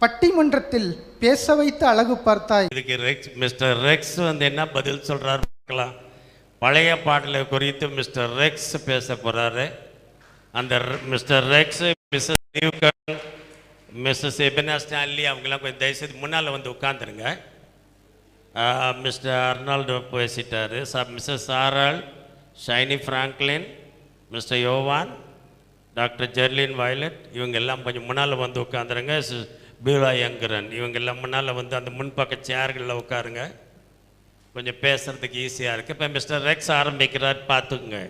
பட்டிமன்றத்தில் பேச வைத்து அழகு பார்த்தாய். இதுக்கு மிஸ்டர் ரெக்ஸ் என்ன பதில் சொல்றாரு பார்க்கலாம். பழைய பாடலை குறித்து மிஸ்டர் ரெக்ஸ் பேச போறாரு. அந்த மிஸ்டர் ரெக்ஸ், மிஸ்ஸஸ் நியூகன், மிஸ்ஸஸ் எபனா ஸ்டான்லி அவங்கெல்லாம் கொஞ்சம் தயவுசெய்து முன்னால் வந்து உட்காந்துருங்க. மிஸ்டர் அர்னால்டு பேசிட்டாரு. மிஸ்ஸஸ் சாரால், Shiny Franklin, mister Yovan, doctor Jerlin Violet இவங்க எல்லாம் கொஞ்சம் முன்னால் வந்து உட்காந்துருங்க. பீலா யங்கரன் இவங்க எல்லாம் முன்னால் வந்து அந்த முன்பக்க சேர்களில் உட்காருங்க. கொஞ்சம் பேசுறதுக்கு ஈஸியாக இருக்குது. இப்போ மிஸ்டர் ரெக்ஸ் ஆரம்பிக்கிறார், பார்த்துக்குங்க.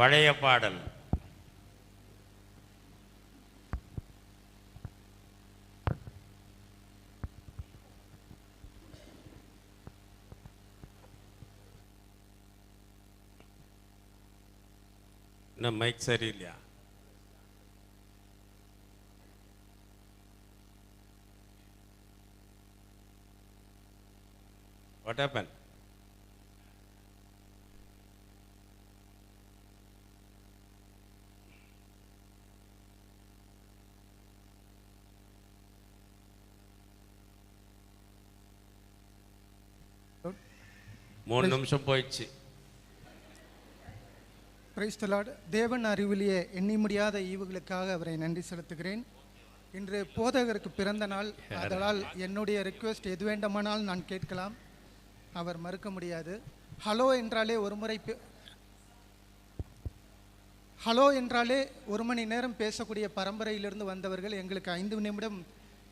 பழைய பாடல். இன்னும் மைக் சரியில்லையா? What happened? மூணு நிமிஷம் போயிடுச்சு. Praise the Lord. தேவன் அறிவிலேயே எண்ணி முடியாத ஈவுகளுக்காக அவரை நன்றி செலுத்துகிறேன். இன்று போதகருக்கு பிறந்த நாள். அதனால் என்னுடைய ரிக்வெஸ்ட் எது வேண்டுமானால் நான் கேட்கலாம், அவர் மறுக்க முடியாது. ஹலோ என்றாலே ஒரு மணி நேரம் பேசக்கூடிய பரம்பரையிலிருந்து வந்தவர்கள். எங்களுக்கு 5 நிமிடம்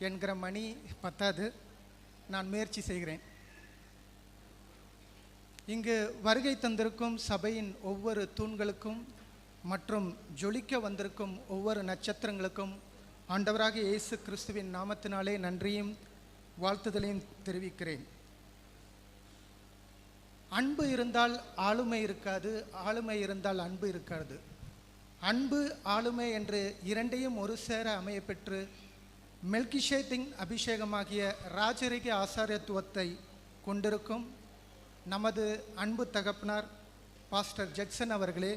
என்கிற மணி பத்தாது. நான் முயற்சி செய்கிறேன். இங்கு வருகை தந்திருக்கும் சபையின் ஒவ்வொரு தூண்களுக்கும் மற்றும் ஜொலிக்க வந்திருக்கும் ஒவ்வொரு நட்சத்திரங்களுக்கும் ஆண்டவராக இயேசு கிறிஸ்துவின் நாமத்தினாலே நன்றியும் வாழ்த்துதலையும் தெரிவிக்கிறேன். அன்பு இருந்தால் ஆளுமை இருக்காது, ஆளுமை இருந்தால் அன்பு இருக்காது. அன்பு ஆளுமை என்று இரண்டையும் ஒரு சேர அமைய பெற்று மெல்கிஷேத்தின் அபிஷேகமாகிய ராஜரிக ஆசாரியத்துவத்தை கொண்டிருக்கும் நமது அன்பு தகப்பனார் பாஸ்டர் ஜெக்சன் அவர்களே,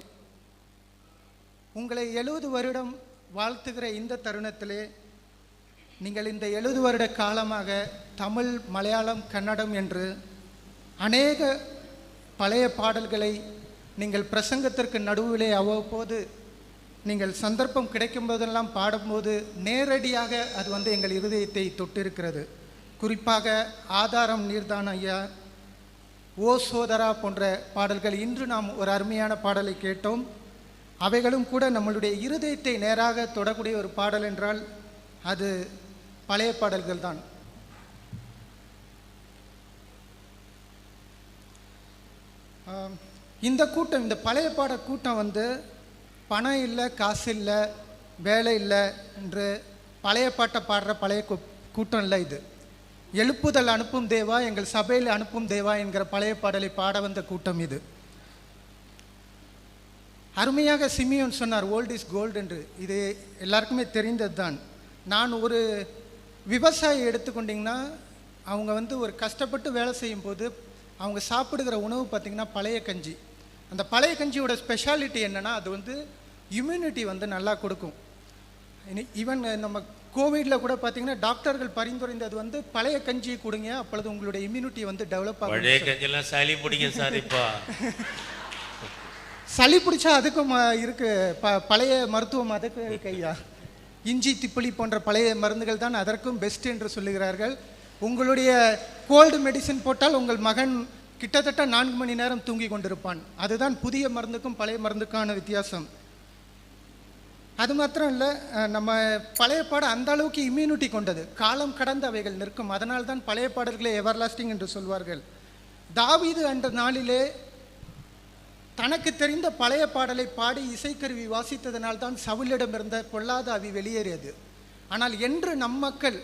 உங்களை 70 வருடம் வாழ்த்துகிற இந்த தருணத்திலே நீங்கள் இந்த 70 வருட காலமாக தமிழ், மலையாளம், கன்னடம் என்று அநேக பழைய பாடல்களை நீங்கள் பிரசங்கத்திற்கு நடுவிலே அவ்வப்போது நீங்கள் சந்தர்ப்பம் கிடைக்கும் போதெல்லாம் பாடும்போது நேரடியாக அது எங்கள் இருதயத்தை தொட்டிருக்கிறது. குறிப்பாக ஆதாரம் நீர்தான் ஐயா, ஓ சோதரா போன்ற பாடல்கள். இன்று நாம் ஒரு அருமையான பாடலை கேட்டோம். அவைகளும் கூட நம்மளுடைய இருதயத்தை நேராக தொடக்கூடிய ஒரு பாடல் என்றால் அது பழைய பாடல்கள் தான். இந்த கூட்டம், இந்த பழைய பாட கூட்டம் பணம் இல்லை, காசு இல்லை, வேலை இல்லை என்று பழைய பாட்டை பாடுற பழைய கூட்டம் இல்லை. இது எழுப்புதல் அனுப்பும் தேவா, எங்கள் சபையில் அனுப்பும் தேவா என்கிற பழைய பாடலை பாட வந்த கூட்டம் இது. அருமையாக சிமியோன் சொன்னார், ஓல்ட் இஸ் கோல்டு என்று. இது எல்லாருக்குமே தெரிந்தது தான். நான் ஒரு விவசாயி எடுத்துக்கொண்டிங்கன்னா அவங்க ஒரு கஷ்டப்பட்டு வேலை செய்யும் போது அவங்க சாப்பிடுகிற உணவு பார்த்திங்கன்னா பழைய கஞ்சி. அந்த பழைய கஞ்சியோட ஸ்பெஷாலிட்டி என்னென்னா அது இம்யூனிட்டி நல்லா கொடுக்கும். ஈவன் நம்ம கோவிடில் கூட பார்த்தீங்கன்னா டாக்டர்கள் பரிந்துரைந்தது பழைய கஞ்சி கொடுங்க, அப்பொழுது உங்களுடைய இம்யூனிட்டி டெவலப் ஆகும். பழைய கஞ்சிலாம் சளி பிடிக்கும் சார். இப்போ சளி பிடிச்சா அதுக்கும் இருக்கு பழைய மருத்துவம், அதுக்கு கையா இஞ்சி, திப்பிலி போன்ற பழைய மருந்துகள் தான் அதற்கும் பெஸ்ட் என்று சொல்லுகிறார்கள். உங்களுடைய கோல்டு மெடிசின் போட்டால் உங்கள் மகன் கிட்டத்தட்ட 4 மணி நேரம் தூங்கி கொண்டிருப்பான். அதுதான் புதிய மருந்துக்கும் பழைய மருந்துக்கான வித்தியாசம். அது மாத்திரம் இல்லை, நம்ம பழைய பாடம் அந்த அளவுக்கு இம்யூனிட்டி கொண்டது, காலம் கடந்த அவைகள் நிற்கும். அதனால் தான் பழைய பாடல்களை எவர்லாஸ்டிங் என்று சொல்வார்கள். தாவீது அந்த நாளிலே தனக்கு தெரிந்த பழைய பாடலை பாடி இசைக்கருவி வாசித்ததனால் தான் சவுலிடம் இருந்த பொல்லாத ஆவி வெளியேறியது. ஆனால் என்று நம் மக்கள்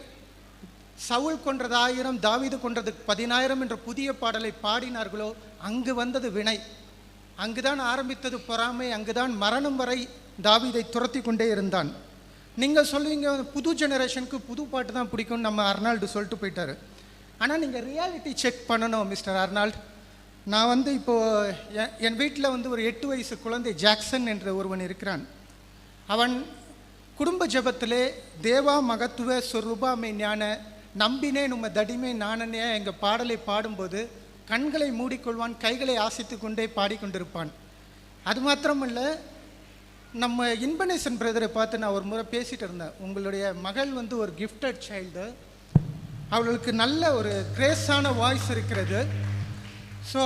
சவுல் கொன்றது 1000, தாவீது கொன்றது 10000 என்ற புதிய பாடலை பாடினார்களோ அங்கு வந்தது வினை, அங்குதான் ஆரம்பித்தது பொறாமை, அங்குதான் மரணம் வரை தாவீதை துரத்தி கொண்டே இருந்தான். நீங்கள் சொல்லுவீங்க புது ஜெனரேஷனுக்கு புது பாட்டு தான் பிடிக்கும்னு நம்ம அர்னால்டு சொல்லிட்டு போயிட்டாரு. ஆனால் நீங்கள் ரியாலிட்டி செக் பண்ணணும் மிஸ்டர் அர்னால்டு. நான் இப்போது என் வீட்டில் ஒரு 8 வயசு குழந்தை ஜாக்சன் என்ற ஒருவன் இருக்கிறான். அவன் குடும்ப ஜெபத்திலே தேவா மகத்துவ சொரூபாமை ஞான நம்பினேன் உம்ம தடிமை நானனே எங்கள் பாடலை பாடும்போது கண்களை மூடிக்கொள்வான், கைகளை ஆசித்து கொண்டே பாடிக்கொண்டிருப்பான். அது மாத்திரமல்ல, நம்ம இன்பனேசன் பிரதரை பார்த்து நான் ஒரு முறை பேசிகிட்டு இருந்தேன். உங்களுடைய மகள் வந்து ஒரு கிஃப்டட் சைல்டு, அவளுக்கு நல்ல ஒரு கிரேஸான வாய்ஸ் இருக்கிறது. ஸோ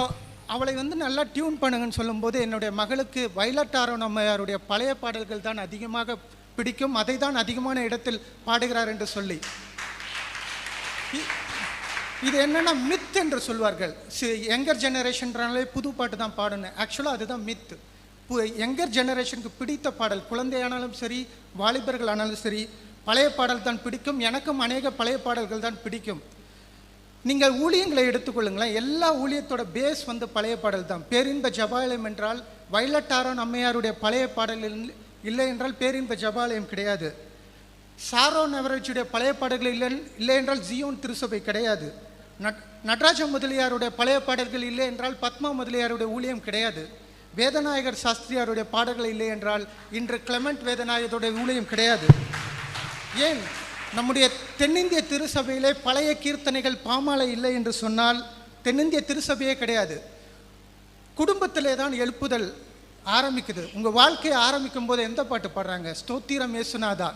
அவளை வந்து நல்லா டியூன் பண்ணுங்கன்னு சொல்லும்போது என்னுடைய மகளுக்கு வயலட் ஆரோன் அம்மையாருடைய பழைய பாடல்கள் தான் அதிகமாக பிடிக்கும், அதை தான் அதிகமான இடத்தில் பாடுகிறார் என்று சொல்லி. இது என்னென்னா மித் என்று சொல்வார்கள். யங்கர் ஜெனரேஷன்றாலே புது பாட்டு தான் பாடணும். ஆக்சுவலாக அதுதான் மித். யங்கர் ஜெனரேஷனுக்கு பிடித்த பாடல், குழந்தையானாலும் சரி வாலிபர்கள் ஆனாலும் சரி, பழைய பாடல் தான் பிடிக்கும். எனக்கும் அநேக பழைய பாடல்கள் தான் பிடிக்கும். நீங்கள் ஊழியங்களை எடுத்துக்கொள்ளுங்களேன், எல்லா ஊழியத்தோட பேஸ் வந்து பழைய பாடல் தான். பேரின்ப ஜபாலயம் என்றால் வயலட் ஆரோன் அம்மையாருடைய பழைய பாடல் இல்லை என்றால் பேரின்ப ஜபாலயம் கிடையாது. சாரோன் எவரேஜுடைய பழைய பாடல்கள் இல்லை என்றால் ஜியோன் திருசபை கிடையாது. நடராஜ முதலியாருடைய பழைய பாடல்கள் இல்லை என்றால் பத்மா முதலியாருடைய ஊழியம் கிடையாது. வேதநாயகர் சாஸ்திரியாருடைய பாடல்கள் இல்லை என்றால் இன்று கிளமெண்ட் வேதநாயகருடைய ஊழியம் கிடையாது. ஏன் நம்முடைய தென்னிந்திய திருசபையிலே பழைய கீர்த்தனைகள் பாமாலை இல்லை என்று சொன்னால் தென்னிந்திய திருசபையே கிடையாது. குடும்பத்திலே தான் எழுப்புதல் ஆரம்பிக்குது. உங்கள் வாழ்க்கையை ஆரம்பிக்கும் போது எந்த பாட்டு பாடுறாங்க? ஸ்தோத்திரம் இயேசுநாதா.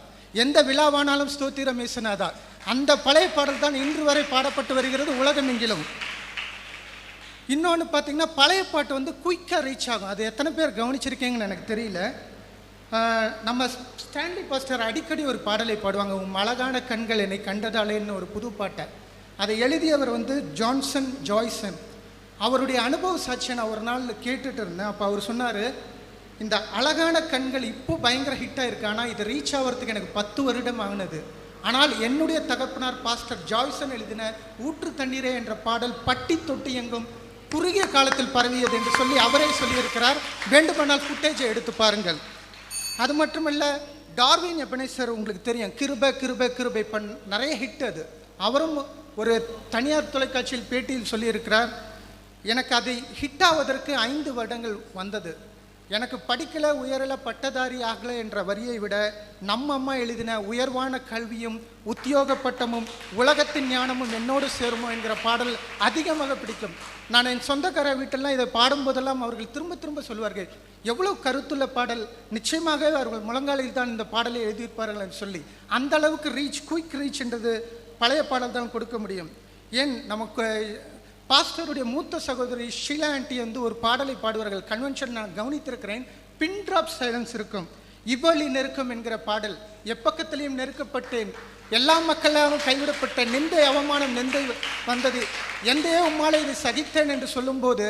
எந்த விழாவானாலும் ஸ்தோத்திரம் இயேசுநாதா. அந்த பழைய பாடல் தான் இன்று வரை பாடப்பட்டு வருகிறது உலகமெங்கிலும். இன்னொன்று பார்த்தீங்கன்னா, பழைய பாட்டு வந்து குயிக்காக ரீச் ஆகும். அது எத்தனை பேர் கவனிச்சிருக்கீங்கன்னு எனக்கு தெரியல. நம்ம ஸ்டான்லி பாஸ்டர் அடிக்கடி ஒரு பாடலை பாடுவாங்க, உன் அழகான கண்கள் என்னை கண்டதாலேன்னு ஒரு புது பாட்டை. அதை எழுதியவர் வந்து ஜான்சன் ஜாய்சன். அவருடைய அனுபவ சாட்சியை நான் ஒரு நாள் கேட்டுட்டு இருந்தேன். அப்போ அவர் சொன்னார், இந்த அழகான கண்கள் இப்போ பயங்கர ஹிட்டாக இருக்கு, ஆனால் இது ரீச் ஆகிறதுக்கு எனக்கு 10 வருடம் ஆகுனது. ஆனால் என்னுடைய தகப்பனார் பாஸ்டர் ஜாய்சன் எழுதின ஊற்று தண்ணீரே என்ற பாடல் பட்டி தொட்டி எங்கும் குறுகிய காலத்தில் பரவியது என்று சொல்லி அவரே சொல்லியிருக்கிறார். வேண்டுமானால் ஃபுட்டேஜை எடுத்து பாருங்கள். அது மட்டுமல்ல, டார்வின் எபனேசர் உங்களுக்கு தெரியும், கிருபை கிருபை கிருபை நிறைய ஹிட். அது அவரும் ஒரு தனியார் தொலைக்காட்சியில் பேட்டியில் சொல்லியிருக்கிறார், எனக்கு அது ஹிட் ஆவதற்கு 5 வருடங்கள் வந்தது. எனக்கு படிக்கலை, உயரலை, பட்டதாரி ஆகலை என்ற வரியை விட நம்ம அம்மா எழுதின உயர்வான கல்வியும் உத்தியோக பட்டமும் உலகத்தின் ஞானமும் என்னோடு சேருமோ என்கிற பாடல் அதிகமாக பிடிக்கும். நான் என் சொந்தக்கார வீட்டெல்லாம் இதை பாடும்போதெல்லாம் அவர்கள் திரும்ப திரும்ப சொல்வார்கள், எவ்வளோ கருத்துள்ள பாடல், நிச்சயமாக அவர்கள் முழங்காலில் தான் இந்த பாடலை எழுதியிருப்பார்கள் என்று சொல்லி. அந்த அளவுக்கு ரீச், குயிக் ரீச் என்றது பழைய பாடல் தான் கொடுக்க முடியும். ஏன் நமக்கு பாஸ்டருடைய மூத்த சகோதரி ஷீலா ஆண்டி வந்து ஒரு பாடலை பாடுவார்கள். கன்வென்ஷன் நான் கவனித்திருக்கிறேன். பின் ட்ராப் சைலன்ஸ் இருக்கும். இவ்வளி நெருக்கம் என்கிற பாடல், எப்பக்கத்திலையும் நெருக்கப்பட்டேன், எல்லா மக்களாலும் கைவிடப்பட்ட, நிந்தை அவமானம் நிந்தை வந்தது, எந்தையோ உம்மாலை இதை சகித்தேன் என்று சொல்லும்போது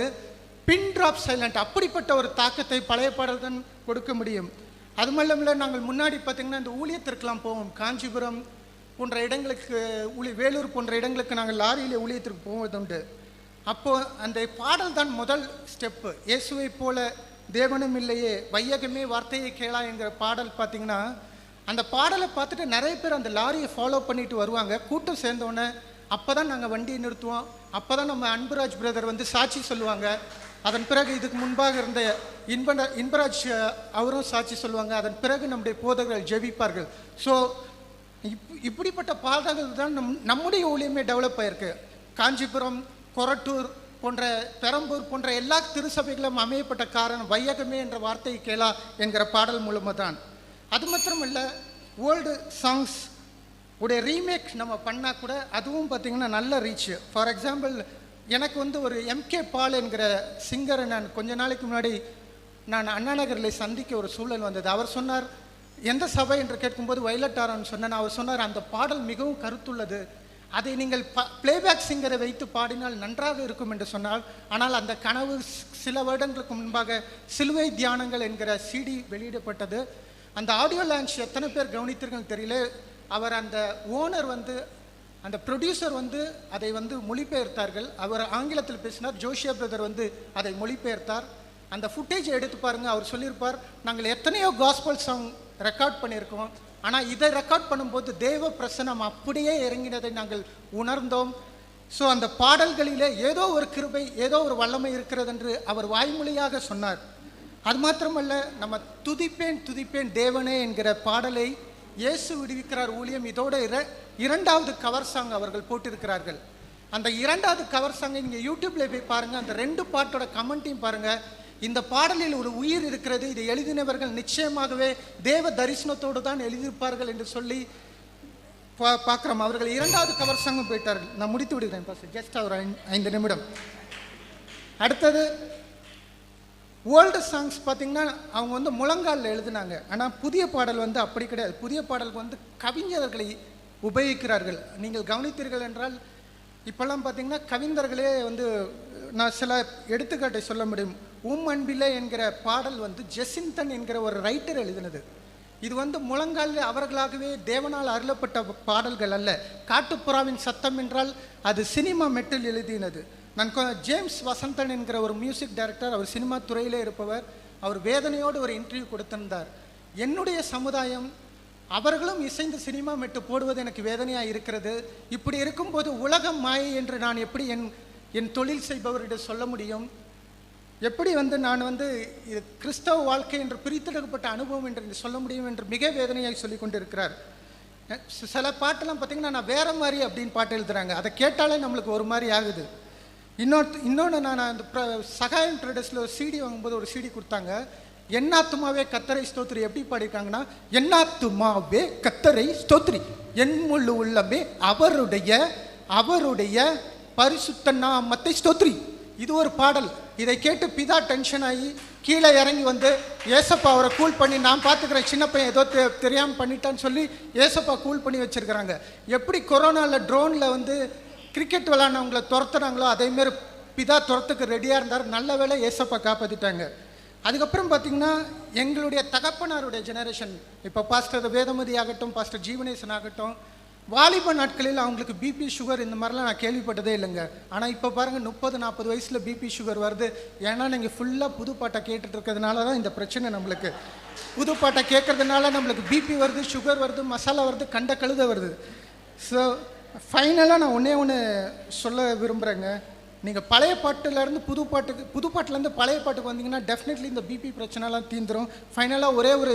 பின் ட்ராப் சைலண்ட், அப்படிப்பட்ட ஒரு தாக்கத்தை பழைய பாடல் தான் கொடுக்க முடியும். அது மட்டும் நாங்கள் முன்னாடி பார்த்திங்கன்னா இந்த ஊழியத்திற்கெல்லாம் போவோம். காஞ்சிபுரம் போன்ற இடங்களுக்கு, வேலூர் போன்ற இடங்களுக்கு நாங்கள் லாரியில் ஊழியத்திற்கு போவதுண்டு. அப்போது அந்த பாடல் தான் முதல் ஸ்டெப்பு. இயேசுவை போல தேவனும் இல்லையே, வையகமே வார்த்தையை கேளா என்கிற பாடல் பார்த்திங்கன்னா, அந்த பாடலை பார்த்துட்டு நிறைய பேர் அந்த லாரியை ஃபாலோ பண்ணிட்டு வருவாங்க. கூட்டம் சேர்ந்தோன்னே அப்போ தான் நாங்கள் வண்டியை நிறுத்துவோம். அப்போ தான் நம்ம அன்பராஜ் பிரதர் வந்து சாட்சி சொல்லுவாங்க. அதன் பிறகு இதுக்கு முன்பாக இருந்த இன்பராஜ் அவரும் சாட்சி சொல்லுவாங்க. அதன் பிறகு நம்முடைய போதகர்கள் ஜெபிப்பார்கள். ஸோ இப்படிப்பட்ட பாடல்கள் தான் நம்முடைய ஊழியமே டெவலப் ஆகிருக்கு. காஞ்சிபுரம், கொரட்டூர் போன்ற, பெரம்பூர் போன்ற எல்லா திருச்சபைகளும் அமையப்பட்ட காரணம் வையகமே என்ற வார்த்தை கேளா என்கிற பாடல் மூலமாக தான். அது மாத்திரமல்ல, ஓல்டு சாங்ஸ் உடைய ரீமேக் நம்ம பண்ணால் கூட அதுவும் பார்த்திங்கன்னா நல்ல ரீச். ஃபார் எக்ஸாம்பிள், எனக்கு வந்து ஒரு எம்கே பால் என்கிற சிங்கரை நான் கொஞ்ச நாளைக்கு முன்னாடி நான் அண்ணா நகரில் சந்திக்க ஒரு சூழல் வந்தது. அவர் சொன்னார், எந்த சபை என்று கேட்கும்போது வயலட் ஆரோன்னு சொன்னேன். அவர் சொன்னார், அந்த பாடல் மிகவும் கருத்துள்ளது, அதை நீங்கள் பிளேபேக் சிங்கரை வைத்து பாடினால் நன்றாக இருக்கும் என்று சொன்னால். ஆனால் அந்த கனவு சில வருடங்களுக்கு முன்பாக சிலுவை தியானங்கள் என்கிற சிடி வெளியிடப்பட்டது. அந்த ஆடியோ லான்ச் எத்தனை பேர் கவனித்திருக்கன்னு தெரியல. அவர் அந்த ஓனர் வந்து, அந்த ப்ரொடியூசர் வந்து அதை வந்து மொழிபெயர்த்தார்கள். அவர் ஆங்கிலத்தில் பேசினார், ஜோஷியா பிரதர் வந்து அதை மொழிபெயர்த்தார். அந்த ஃபுட்டேஜை எடுத்து பாருங்கள். அவர் சொல்லியிருப்பார், நாங்கள் எத்தனையோ காஸ்பல் சாங் ரெக்கார்ட் பண்ணியிருக்கோம், ஆனால் இதை ரெக்கார்ட் பண்ணும்போது தேவ பிரசனம் அப்படியே இறங்கினதை நாங்கள் உணர்ந்தோம். ஸோ அந்த பாடல்களிலே ஏதோ ஒரு கிருபை, ஏதோ ஒரு வல்லமை இருக்கிறது என்று அவர் வாய்மொழியாக சொன்னார். அது மாத்திரமல்ல, நம்ம துதிப்பேன் துதிப்பேன் தேவனே என்கிற பாடலை இயேசு விடுவிக்கிறார் ஊழியம். இதோட இரண்டாவது கவர் சாங் அவர்கள் போட்டிருக்கிறார்கள். அந்த இரண்டாவது கவர் சாங்கை நீங்கள் யூடியூப்ல போய் பாருங்கள். அந்த 2 பாட்டோட கமெண்ட்டையும் பாருங்கள். இந்த பாடலில் ஒரு உயிர் இருக்கிறது. இதை எழுதினவர்கள் நிச்சயமாகவே தேவ தரிசனத்தோடு தான் எழுதியிருப்பார்கள் என்று சொல்லி பார்க்குறோம். அவர்கள் இரண்டாவது கவர் சாங்கும் போயிட்டார்கள். நான் முடித்து விடுகிறேன் பாஸ், ஜஸ்ட் ஒரு 5 நிமிடம். அடுத்தது ஓல்டு சாங்ஸ் பார்த்திங்கன்னா அவங்க வந்து முழங்காலில் எழுதினாங்க. ஆனால் புதிய பாடல் வந்து அப்படி கிடையாது. புதிய பாடலுக்கு வந்து கவிஞர்களை உபயோகிக்கிறார்கள். நீங்கள் கவனித்தீர்கள் என்றால் இப்போல்லாம் பார்த்திங்கன்னா கவிஞர்களே வந்து, நான் சில எடுத்துக்காட்டை சொல்ல முடியும். அன்பிலே என்கிற பாடல் வந்து ஜெசிந்தன் என்கிற ஒரு ரைட்டர் எழுதினது. இது வந்து முழங்காலில் அவர்களாகவே தேவனால் அருளப்பட்ட பாடல்கள் அல்ல. காட்டுப்புறாவின் சத்தம் என்றால் அது சினிமா மெட்டில் எழுதினது. நான் ஜேம்ஸ் வசந்தன் என்கிற ஒரு மியூசிக் டைரக்டர், அவர் சினிமா துறையிலே இருப்பவர். அவர் வேதனையோடு ஒரு இன்டர்வியூ கொடுத்திருந்தார். என்னுடைய சமுதாயம் அவர்களும் இசைந்து சினிமா மெட்டு போடுவது எனக்கு வேதனையாக இருக்கிறது. இப்படி இருக்கும்போது உலகம் மாயை என்று நான் எப்படி என் தொழில் செய்பவரிடம் சொல்ல முடியும்? எப்படி வந்து நான் வந்து இது கிறிஸ்தவ வாழ்க்கை என்று பிரித்தெடுக்கப்பட்ட அனுபவம் என்று சொல்ல முடியும் என்று மிக வேதனையாக சொல்லி கொண்டிருக்கிறார். சில பாட்டெல்லாம் பார்த்திங்கன்னா நான் வேறு மாதிரி அப்படின்னு பாட்டு எழுதுகிறாங்க. அதை கேட்டாலே நம்மளுக்கு ஒரு மாதிரி ஆகுது. இன்னொன்று நான் அந்த சகாயம் ட்ரேடர்ஸில் ஒரு சிடி வாங்கும்போது ஒரு சிடி கொடுத்தாங்க. என்னாத்துமாவே கத்தரை ஸ்தோத்ரி. எப்படி பாடிருக்காங்கன்னா, என்னாத்துமாவே கத்தரை ஸ்தோத்ரி, என் முழு உள்ளமே அவருடைய பரிசுத்த நாமத்தை ஸ்தோத்ரி. இது ஒரு பாடல். இதை கேட்டு பிதா டென்ஷன் ஆகி கீழே இறங்கி வந்து ஏசப்பா அவரை கூல் பண்ணி, நான் பார்த்துக்கிறேன் சின்ன பையன் ஏதோ தெரியாமல் பண்ணிட்டான்னு சொல்லி ஏசப்பா கூல் பண்ணி வச்சுருக்கிறாங்க. எப்படி கொரோனாவில் ட்ரோனில் வந்து கிரிக்கெட் விளையாடினவங்களை துரத்துறாங்களோ அதேமாரி பிதா துரத்துக்கு ரெடியாக இருந்தார். நல்ல வேளை ஏசப்பா காப்பாற்றிட்டாங்க. அதுக்கப்புறம் பார்த்திங்கன்னா எங்களுடைய தகப்பனாருடைய ஜெனரேஷன், இப்போ பாஸ்டர் வேதமதி ஆகட்டும், பாஸ்டர் ஜீவனேசன் ஆகட்டும், வாலிப நாட்களில் அவங்களுக்கு பிபி சுகர் இந்த மாதிரிலாம் நான் கேள்விப்பட்டதே இல்லைங்க. ஆனால் இப்போ பாருங்கள் 30-40 வயசில் பிபி சுகர் வருது. ஏன்னா நீங்கள் ஃபுல்லாக புது பாட்டை கேட்டுட்டு இருக்கிறதுனால தான் இந்த பிரச்சனை. நம்மளுக்கு புது பாட்டை கேட்கறதுனால நம்மளுக்கு பிபி வருது, சுகர் வருது, மசாலா வருது, கண்ட கழுத வருது. ஸோ ஃபைனலாக நான் ஒன்று சொல்ல விரும்புகிறேங்க. நீங்கள் பழைய பாட்டிலேருந்து புது பாட்டிலேருந்து பழைய பாட்டுக்கு வந்தீங்கன்னா டெஃபினெட்லி இந்த பிபி பிரச்சனைலாம் தீந்துடும். ஃபைனலாக ஒரே ஒரு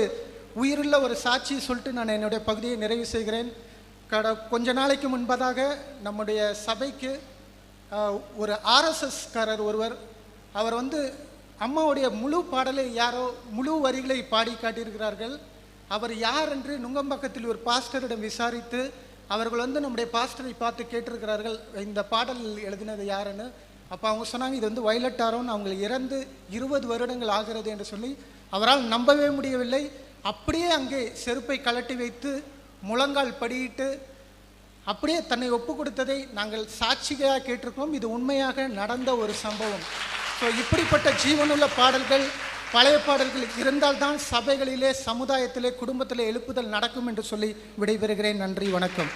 உயிருள்ள ஒரு சாட்சியை சொல்லிட்டு நான் என்னுடைய பகுதியை நிறைவு செய்கிறேன். கொஞ்ச நாளைக்கு முன்பதாக நம்முடைய சபைக்கு ஒரு ஆர்எஸ்எஸ்காரர் ஒருவர், அவர் வந்து அம்மாவுடைய முழு பாடலை யாரோ முழு வரிகளை பாடி காட்டியிருக்கிறார்கள். அவர் யார் என்று நுங்கம்பாக்கத்தில் ஒரு பாஸ்டரிடம் விசாரித்து அவர்கள் வந்து நம்முடைய பாஸ்டரை பார்த்து கேட்டிருக்கிறார்கள், இந்த பாடல் எழுதினது யாருன்னு. அப்போ அவங்க சொன்னாங்க, இது வந்து வயலட் ஆரோன், அவங்க இறந்து 20 வருடங்கள் ஆகிறது என்று சொல்லி அவரால் நம்பவே முடியவில்லை. அப்படியே அங்கே செருப்பை கலட்டி வைத்து முழங்கால் படியிட்டு அப்படியே தன்னை ஒப்பு கொடுத்ததை நாங்கள் சாட்சியாக கேட்டிருக்கோம். இது உண்மையாக நடந்த ஒரு சம்பவம். ஸோ இப்படிப்பட்ட ஜீவனுள்ள பாடல்கள், பழைய பாடல்கள் இருந்தால்தான் சபைகளிலே, சமுதாயத்திலே, குடும்பத்திலே எழுப்புதல் நடக்கும் என்று சொல்லி விடைபெறுகிறேன். நன்றி, வணக்கம்.